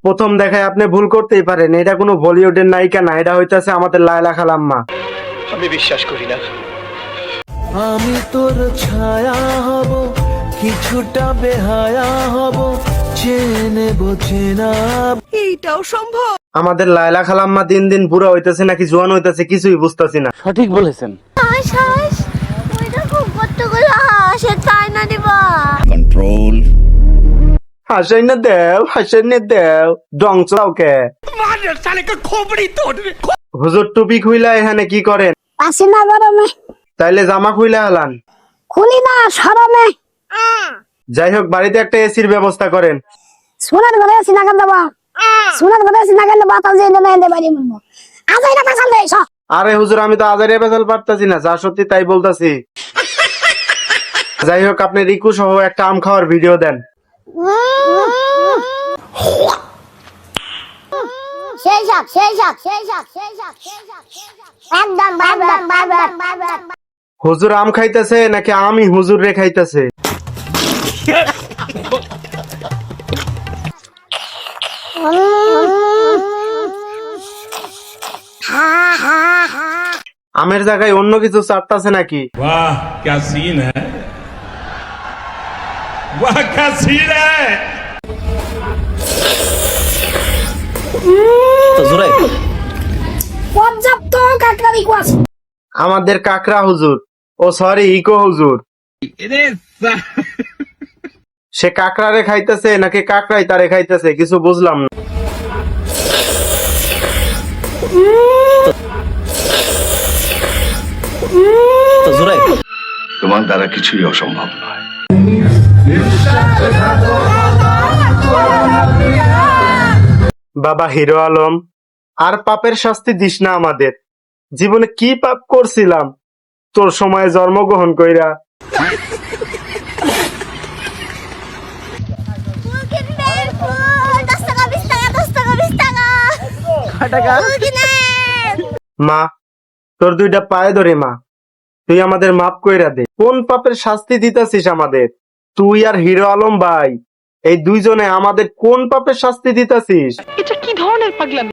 প্রথম দেখায় আপনি ভুল করতেই পারেন, এটা কোনো বলিউডের নায়িকা না, এটা হইতাছে আমাদের লায়লা খালাম্মা। আমি বিশ্বাস করি না। আমি তোর ছায়া হব, কিছুটা বেহায়া হব, চেনে বোঝে না। এইটাও সম্ভব? আমাদের লায়লা খালাম্মা দিন দিন বুড়া হইতেছে নাকি জোয়ান হইতেছে কিছুই বুঝতেছি না। সঠিক বলেছেন। হাঁস হাঁস ওইটা খুব কতগুলো হাঁস তাই না দিবা কন্ট্রোল। হাসাই না দেও, হাসাই না দেও, ডং চাওকে। হুজুর টুপি খুইলা এখানে কি করেন? পাশে না গরমে তাইলে জামা খুইলা হালান। খুলি না সরমে। যাই হোক, বাড়িতে একটা এসির ব্যবস্থা করেন। সোনার ঘরে আছি না কেন দেবা? সোনার ঘরে আছি না কেন বাতাস দিয়ে না এনে বাড়ি মরবো। আজ এটা পেছাল দেই সব। আরে হুজুর, আমি তো আজারে পেছাল পারতাছি না, যা সত্যি তাই বলতাছি। যাই হোক, আপনি রিকু সহ একটা আম খাওয়ার ভিডিও দেন। একদম হুজুর আম খাইতেছে নাকি আমি হুজুর রে খাইতেছে? আমের জায়গায় অন্য কিছু চাটতাছে নাকি? वाह क्या सीन है, वाह क्या सीन है। পর্যাপ্ত কাকড়ি কোয়াস। আমাদের কাকড়া হুজুর, ও সরি ইকো হুজুর। সে কাকড়ারে খাইতেছে নাকি কাকড়াই তারে খাইতেছে কিছু বুঝলাম না। তোমার দ্বারা কিছুই অসম্ভব নয়। বাবা হিরো আলম, আর পাপের শাস্তি দিস না আমাদের। জীবনে কি পাপ করছিলাম তোর সময়ে জন্মগ্রহণ কইরা? মা, তোর দুইটা পায়ে ধরে মা, তুই আমাদের মাফ কইরা দে। কোন পাপের শাস্তি দিতাছিস আমাদের? তুই আর হিরো আলম ভাই, এই দুইজনে আমাদের কোন পাপের শাস্তি দিতাছিস? এটা কি ধরনের পাগলামি?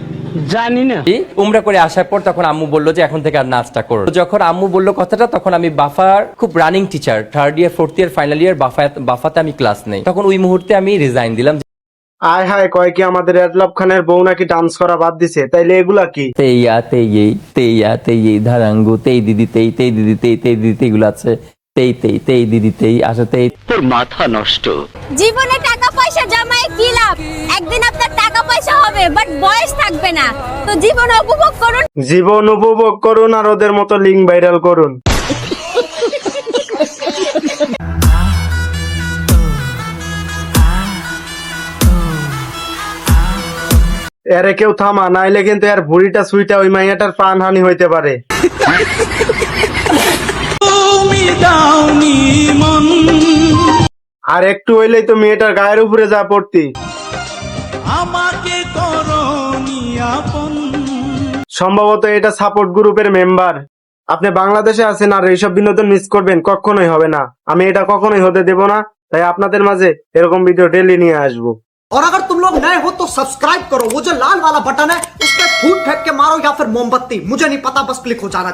জানি না। উমরা করে আসার পর তখন আম্মু বললো যে এখন থেকে আর নাচটা করো। যখন আম্মু বললো কথাটা, তখন আমি বাফার খুব রানিং টিচার, 3rd ইয়ার 4th ইয়ার ফাইনাল ইয়ার বাফাতে আমি ক্লাস নেই। তখন ওই মুহূর্তে আমি রিজাইন দিলাম। আয় হায়, কয় কি আমাদের এডলব খানের বউ নাকি ডান্স করা বাদ দিছে? তাইলে এগুলা কি? তেইয়া তেই ধারাঙ্গু তেই দিদি তেই দিদি তেই দিদি এগুলো আছে। তেই দিদি তেই আসা তেই। তোর মাথা নষ্ট। জীবনে টাকা পয়সা জমায় কি লাভ? একদিন আপনার টাকা পয়সা হবে বাট বয়স থাকবে না। তো জীবন উপভোগ করুন। জীবন উপভোগ করুন আর ওদের মতো লিঙ্ক ভাইরাল করুন। এরে কেউ থামা, নাইলে কিন্তু এর ভুড়িটা সুইটা ওই মাইয়াটার প্রাণহানি হইতে পারে। আর একটু হইলেই তো মেয়েটার গায়ের উপরে যা পড়তি। সম্ভবত এটা সাপোর্ট গ্রুপের মেম্বার। আপনি বাংলাদেশে আছেন আর এইসব বিনোদন মিস করবেন, কখনোই হবে না। আমি এটা কখনোই হতে দেব না। তাই আপনাদের মাঝে এরকম ভিডিও ডেলি নিয়ে আসবো। और अगर तुम लोग नए हो तो सब्सक्राइब करो, वो जो लाल वाला बटन है उस पर फूट फेंक के मारो या फिर मोमबत्ती, मुझे नहीं पता, बस क्लिक हो जाना।